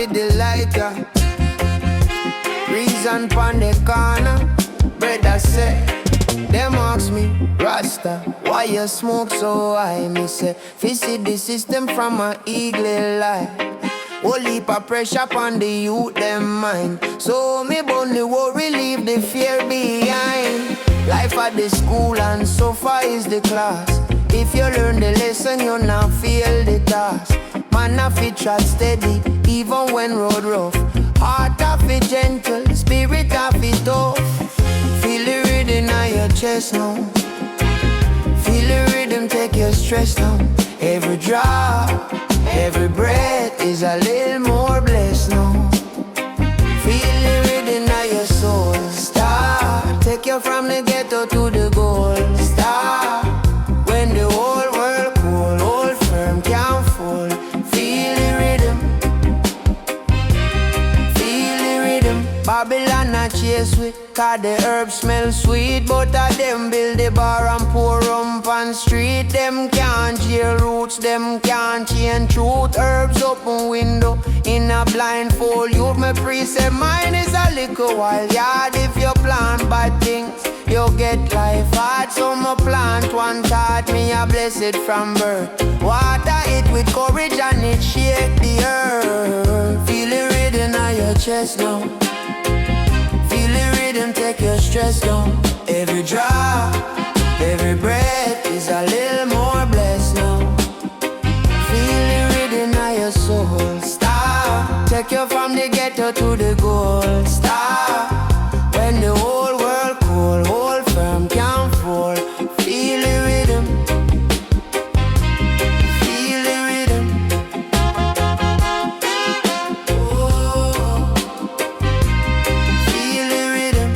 for the lighter. Reason pon the corner. Brother say, them ask me, Rasta, why you smoke so high? Me say, fi see the system from a eagle eye. Whole heap of pressure on the youth, them mind. So me only worry, leave the fear behind. Life at the school and so far is the class. If you learn the lesson, you not feel the task. Man a fi trot steady, even when road rough. Heart a fi gentle, spirit a fi tough. Feel the rhythm in your chest now. Feel the rhythm take your stress down. Every drop, every breath is a little more blessed now. Feel the rhythm in your soul. Star, take you from the ghetto to the goal. Star, when the whole world cool, hold firm, can't fall. Feel the rhythm. Feel the rhythm. Babylon a chase with, cause the herbs smell sweet. But a them build the bar and pour rum on street. Them can't jail roots, them can't change truth. Herbs open window in a blindfold. Youth me pre-say mine is a little wild yard. If you plant bad things, you get life hard. So me plant one thought, me a blessed from birth. Water it with courage and it shake the earth. Feel the rhythm in your chest now. Feel the rhythm take your stress down. Every drop, every breath is a little more blessed now. Feel the rhythm in your soul. Star, take you from the ghetto to the goal. Star, when the whole world cold, hold firm, can't fall. Feel the rhythm. Feel the rhythm. Oh, feel the rhythm.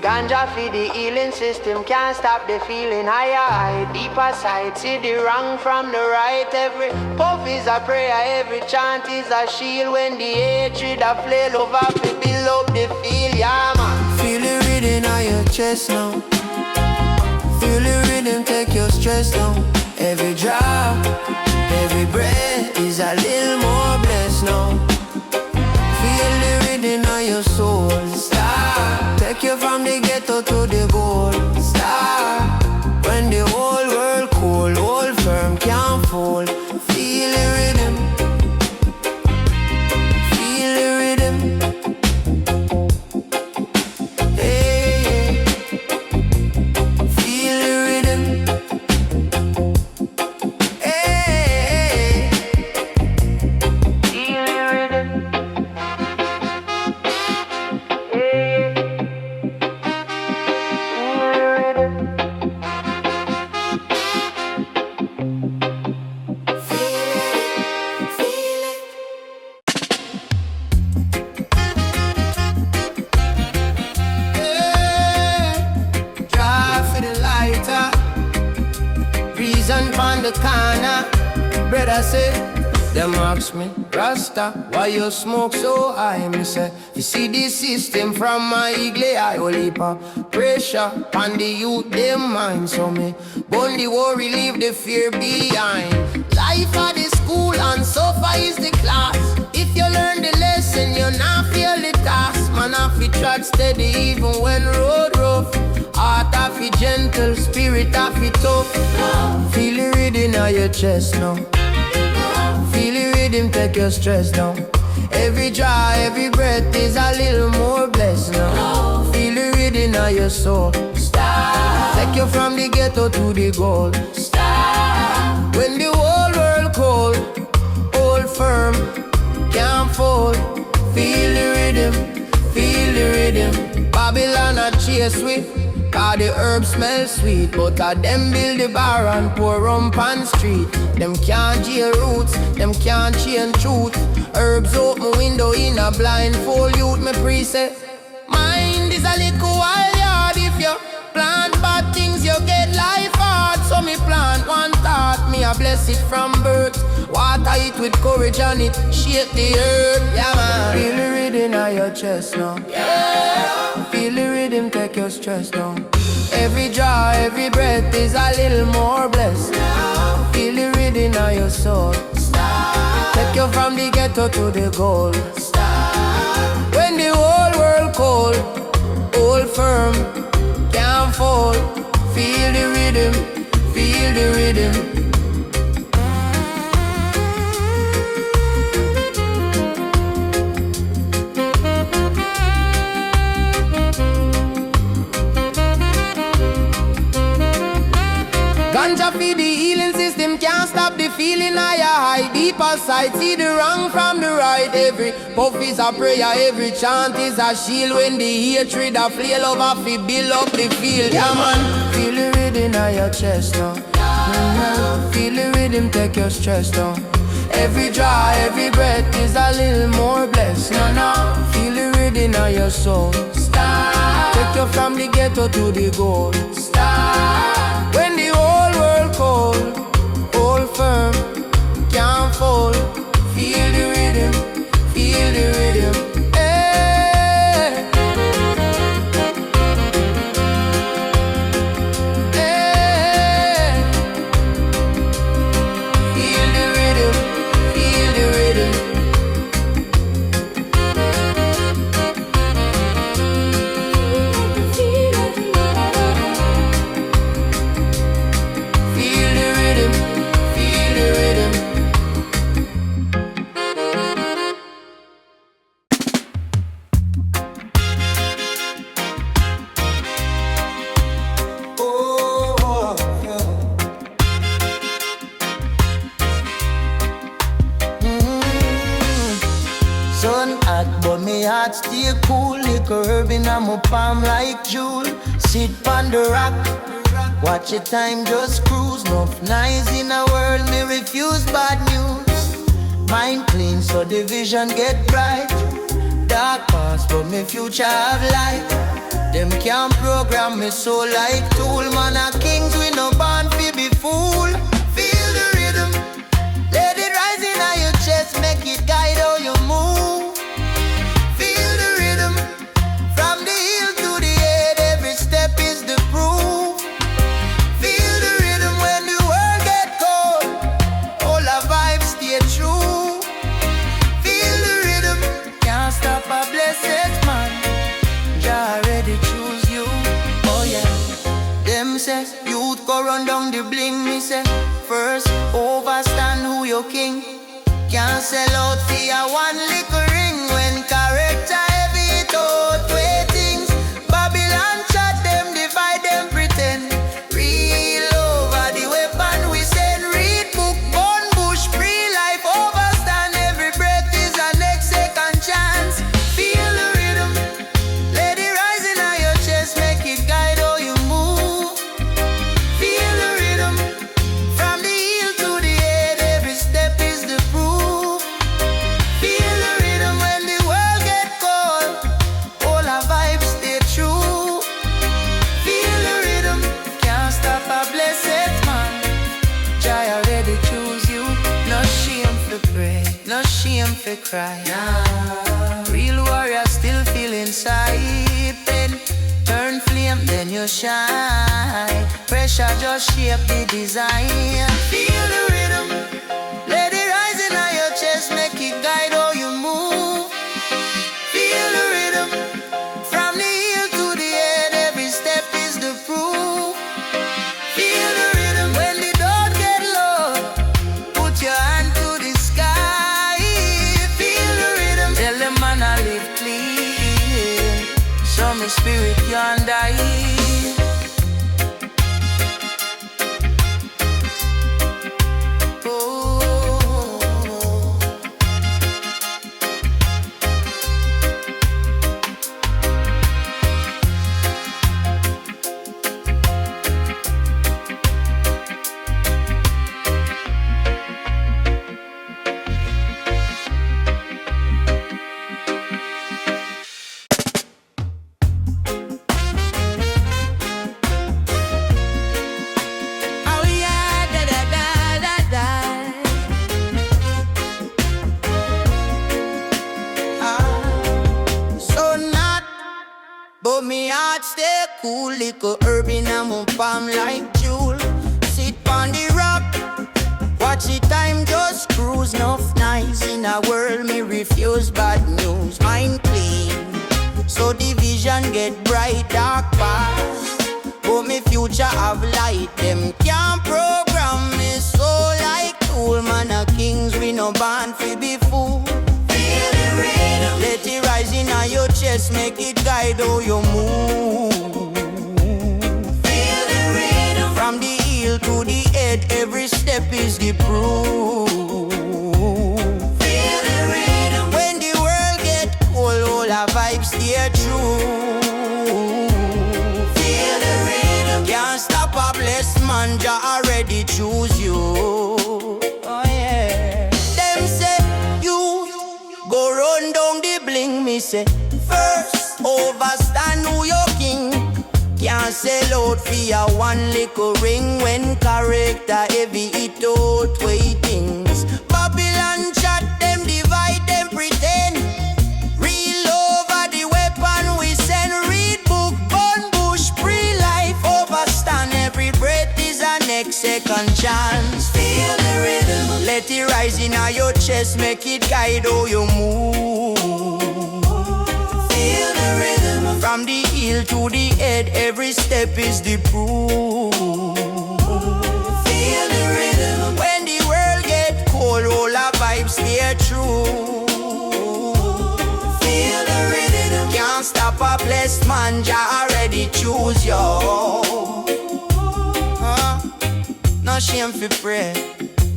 Ganja for the healing system, can't stop the feeling higher, high, deeper side. See the wrong from the right. Every puff is a prayer, every chant is a shield. When the hatred a flail over, to build up the field, yeah man. Feel the rhythm in your chest now. Feel the rhythm take your stress down. Every drop, every breath is a little more blessed now. Feel the rhythm in your soul. Star, take you from the ghetto to the goal. Star, when the whole world cold, hold firm, can't fall. Feel the rhythm. Feel the rhythm. Hey, feel the rhythm. Hey, feel the rhythm. Reason pon the corner. Brother say, them ask me, Rasta, why you smoke so high? Me say, you see this system from my eagle eye. Whole heap of pressure on the youth, them mind. So me, burn the worry, leave the fear behind. Life at the school and so far is the class. If you learn the lesson, you not feel the task. Man, I fi trot steady even when road rough. Heart a fi gentle, spirit a fi tough. Feel the rhythm in your chest now. Feel the rhythm take your stress down. Every draw, every breath is a little more blessed now. Feel the rhythm in your soul. Star, take you from the ghetto to the goal. Star, when the whole world cold, hold firm, can't fall. Feel the rhythm, feel the rhythm. Babylon a chase with, cause the herbs smell sweet. But a them build the bar and pour rum on street. Them can't jail roots, them can't change truth. Herbs open window in a blindfold. Youth me pre-say, mind is a little wild yard. If you plant bad things, you get life hard. So me plant one thought, me a bless it from birth. Water it with courage and it shake the earth. Yeah man, feel the rhythm in your chest now. Yeah. Feel the rhythm, take your stress down. Every draw, every breath is a little more blessed. Feel the rhythm of your soul. Take you from the ghetto to the goal. When the whole world cold, hold firm, can't fall. Feel the rhythm, feel the rhythm. Ganja feed the healing system, can't stop the feeling of your high. Deeper side, see the wrong from the right. Every puff is a prayer, every chant is a shield. When the hatred a flail over, fi build up the field. Yeah man, feel the rhythm of your chest now. Feel the rhythm, take your stress down. Every draw, every breath is a little more blessed. Feel the rhythm of your soul. Take you from the ghetto to the goal. When the whole world cold, hold firm, can't fall. Feel the rhythm, feel the rhythm. Hey. Hey. Feel the rhythm, feel the rhythm. Stay cool, liquor herb in my palm like jewel. Sit on the rock, watch your time just cruise. Enough nice in a world, me refuse bad news. Mind clean so the vision get bright. Dark past but me future have light. Them can't program me soul like tool. Man a kings we no born fi be fool. Feel the rhythm, let it rise in your chest, make it guide how you move. Youth go run down the bling, me say. First, overstand who your king. Can't sell out for ya one little ring. When character heavy, it out way things. Babylon chat them, divide them, pretend. Real over the weapon we send. Read book, burn bush, pre-life. Overstand every breath is a next second chance. Feel the rhythm, let it rise in your chest, make it guide how you move. For cry. Real warrior still feel inside. Pen, turn flame, then you shine. Pressure just shape the design. Feel the rhythm, let it rise in your chest, make it guide how you move. Feel the rhythm, from the heel to the head, every step is the proof. Feel the rhythm, when the door get low, put your hand to the sky. Tell them man I live clean, so my spirit can't die. me heart stay cool. Little herb in my palm like jewel. Sit on the rock, watch the time just cruise. Enough nice in a world me refuse bad news. Mind clean, so the vision get bright. Dark past, but me future have light. Them can't program me so like tool. Man a kings, we no born fi be fool. Feel the rhythm, let it rise in your chest, make it guide how you move. Feel the rhythm, from the heel to the head, every step is the proof. Feel the rhythm, when the world get cold, all our vibes stay true. Feel the rhythm, can't stop a blessed man, Jah already choose you. Oh yeah. Them say you go run down the bling, me say first overstand who your king. Can't sell out for ya one little ring. When character heavy it out way things. Babylon chat them, divide them, pretend. Real over the weapon we send. Read book, burn bush, pre-life. Overstand every breath is a next second chance. Feel the rhythm, let it rise in your chest, make it guide how you move. Feel the rhythm, from the heel to the head, every step is the proof. Feel the rhythm, when the world get cold, all our vibes stay true. Feel the rhythm, can't stop a blessed man, Jah already choose you. No shame for pray,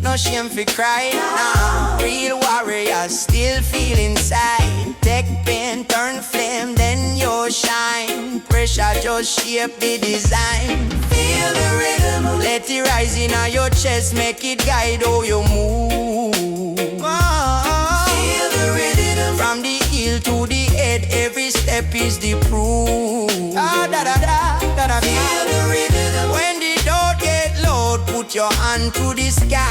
no shame for cry. Nah, real warriors still feel inside. Take pain, turn flame, then you shine. Pressure just shape the design. Feel the rhythm, let it rise in your chest, make it guide how you move. Feel the rhythm, from the heel to the head, every step is the proof. Feel the rhythm, when the doubt get loud, put your hand to the sky.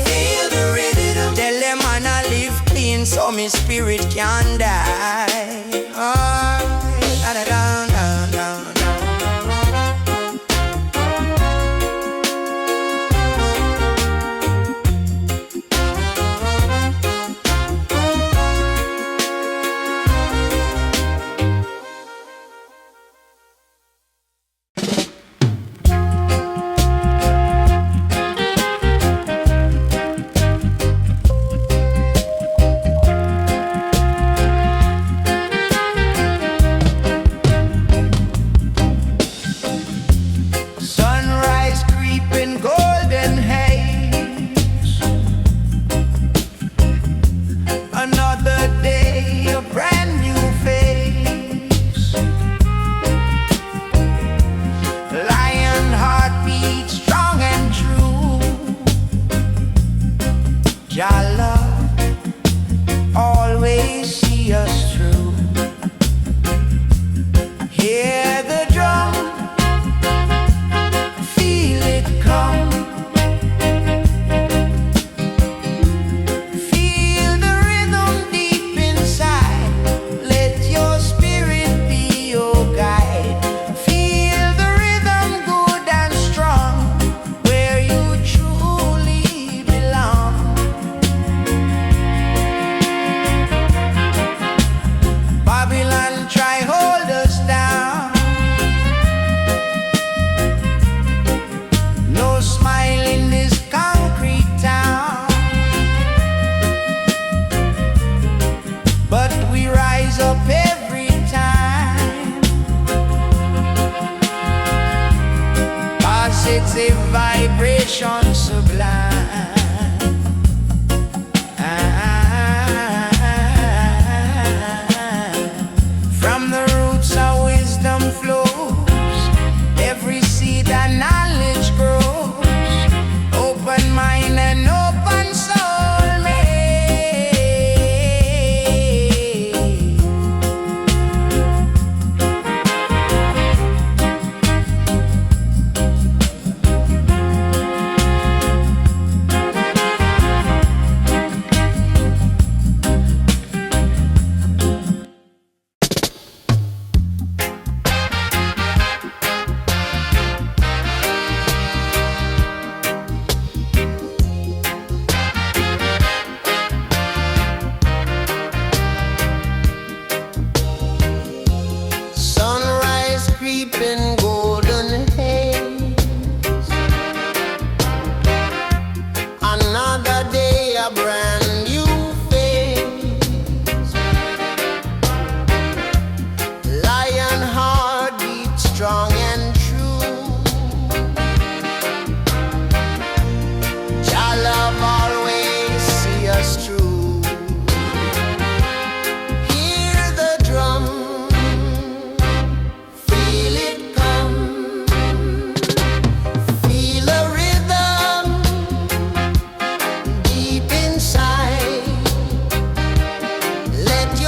Feel the rhythm, tell them man I live clean, so me spirit can't die.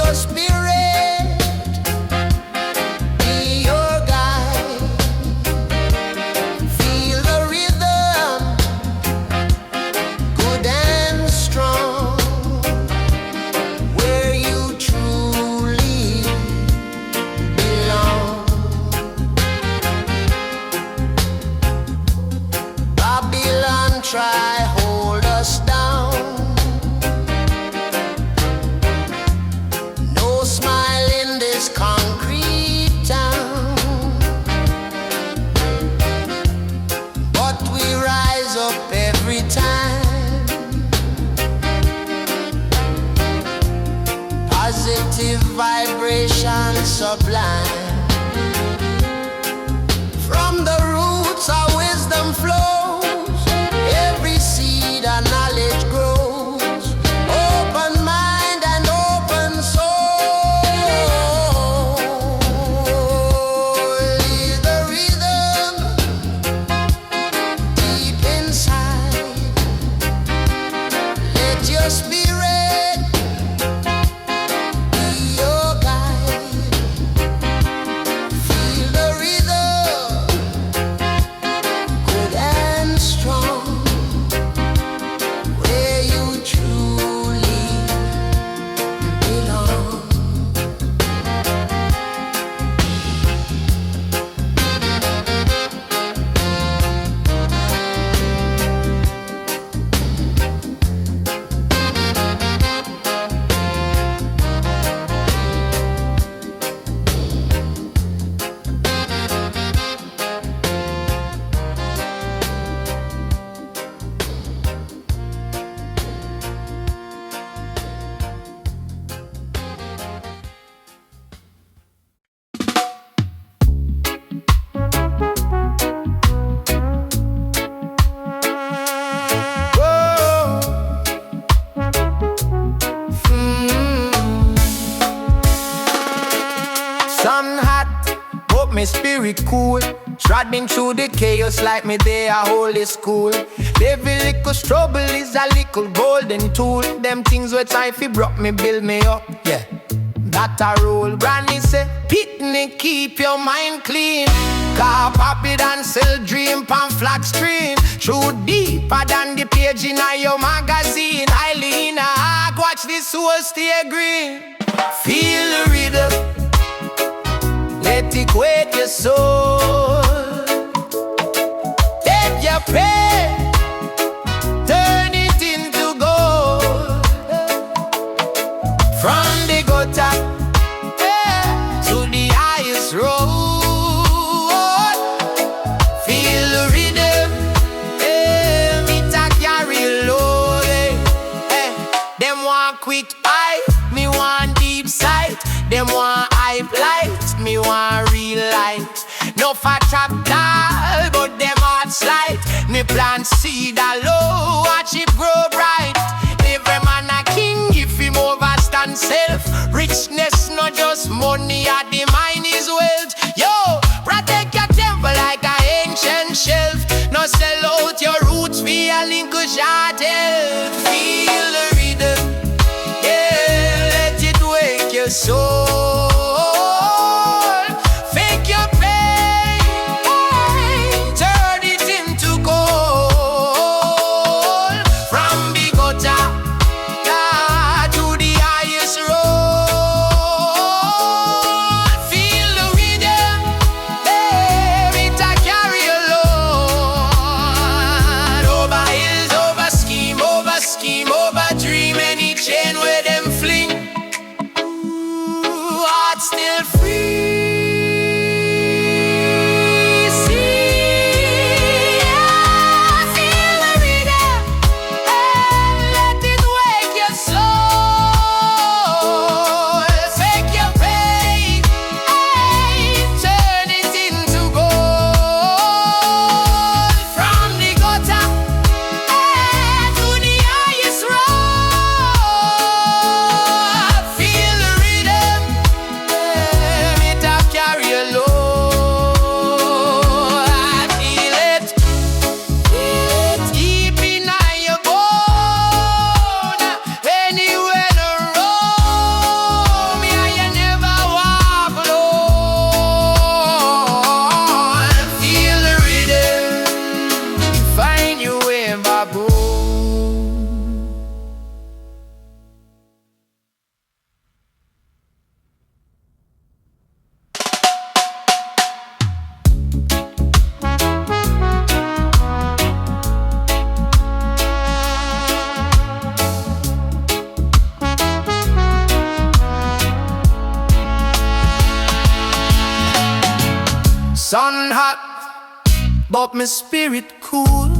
your spirit be your guide. Feel the rhythm, good and strong, where you truly belong. Babylon try hold us down. No smile in this concrete town, but we rise up every time. Positive vibration sublime. From the roots our wisdom flows, every seed our knowledge grows. Open mind and open soul is the rhythm deep inside. Let your spirit be your guide. Feel the rhythm, good and strong, where you truly belong. Whoa. Sun hot, but me spirit cool. Trotting through the chaos like me they a holy school. Every little trouble is a little golden tool. Them things where time fi broke me, build me up, yeah. That a rule. Granny say, picnic, keep your mind clean. Car pop it and sell dream pan flat screen. True deeper than the page in your magazine. I lean a watch this soul stay green. Feel the rhythm, let it wake your soul. Take your pain, turn it into gold. From the gutter, yeah, to the highest road. Feel the rhythm, yeah, me ta carry load, eh. Them want quick eye, me want deep sight. Them want hype light, me want real light. No fat trap doll, but them heart slight. Me plant seed low, watch it grow bright. Every man a king if him overstand self. Richness not just money, at the mind is wealth. Yo, protect your temple like an ancient shelf. No sell out your roots via link health. Feel the rhythm, yeah, let it wake your soul. Fake your pain, turn it into gold. From the gutter to the highest road. Feel the rhythm, it a carry a load. Over hills, over scheme, over dream. Any chain where them fling, sun hot, but my spirit cool.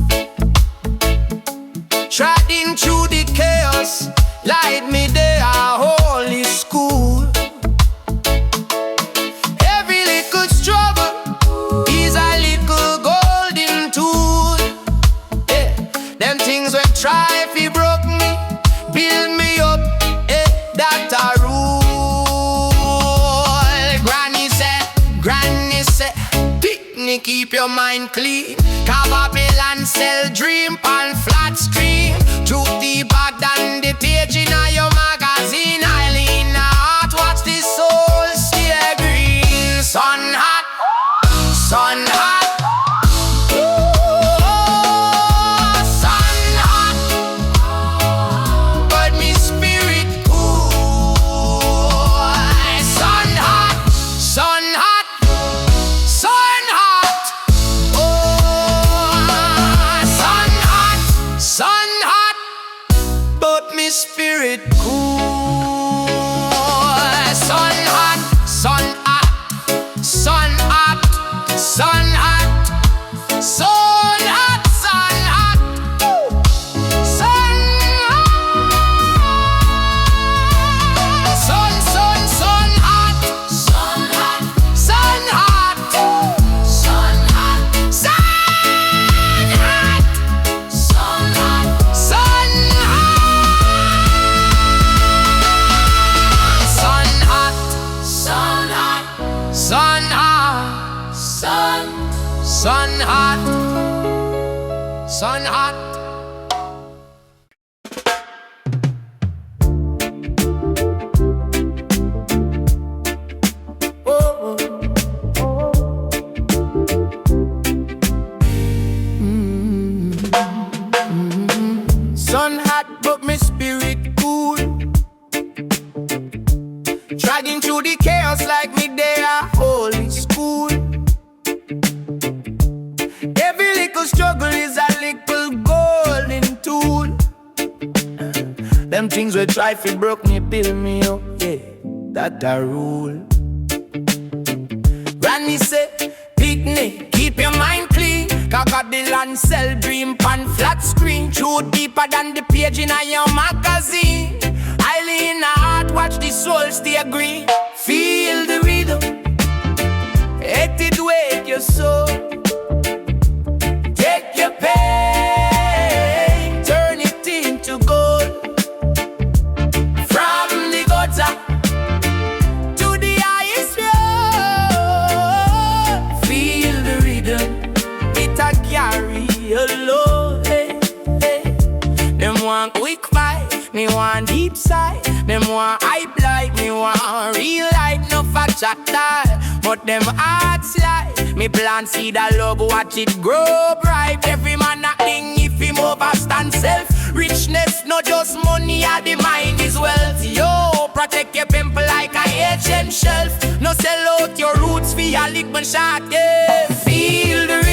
Treading through the chaos, light me there a holy school. Every little struggle is a little golden tool. Yeah. Them things when try if he broke me, build me up, that a rule. Granny said, picnic, keep your mind clean. Babylon sell dream on flat screen. Truth deeper than the page in your magazine. I lean out, watch the soul stay green. Sun hot, sun hot. Spirit cool. Sun hot, sun hot, sun hot, sun hot, sun hot, sun hot, sun hot, sun hot, sun hot, sun hot, sun hot, sun hot, sun hot. Sun hot, sun hot. Oh, oh. Sun hot, but my spirit cool. Dragging through the chaos like me there a holy school. Every little struggle is a little golden tool. Them things we try fi broke me, build me up, yeah, that a rule. Granny say, picnic, keep your mind clean. Babylon sell dream pan flat screen. Truth deeper than the page in your magazine. I lean out, watch the soul stay green. Feel the rhythm, let it wake your soul. Take your pain, turn it into gold. From the gutter to the highest road. Feel the rhythm, it a carry alone. Hey, hey. Them want quick fight, me want deep side. Them want hype like me want real life, no fat chatter. But them hearts like me plant seed a love, watch it grow bright. Every man acting if him overstand self. Richness no just money, and the mind is wealth. Yo, protect your pimple like a ancient shelf. No sell out your roots for your lick shot, yeah. Feel the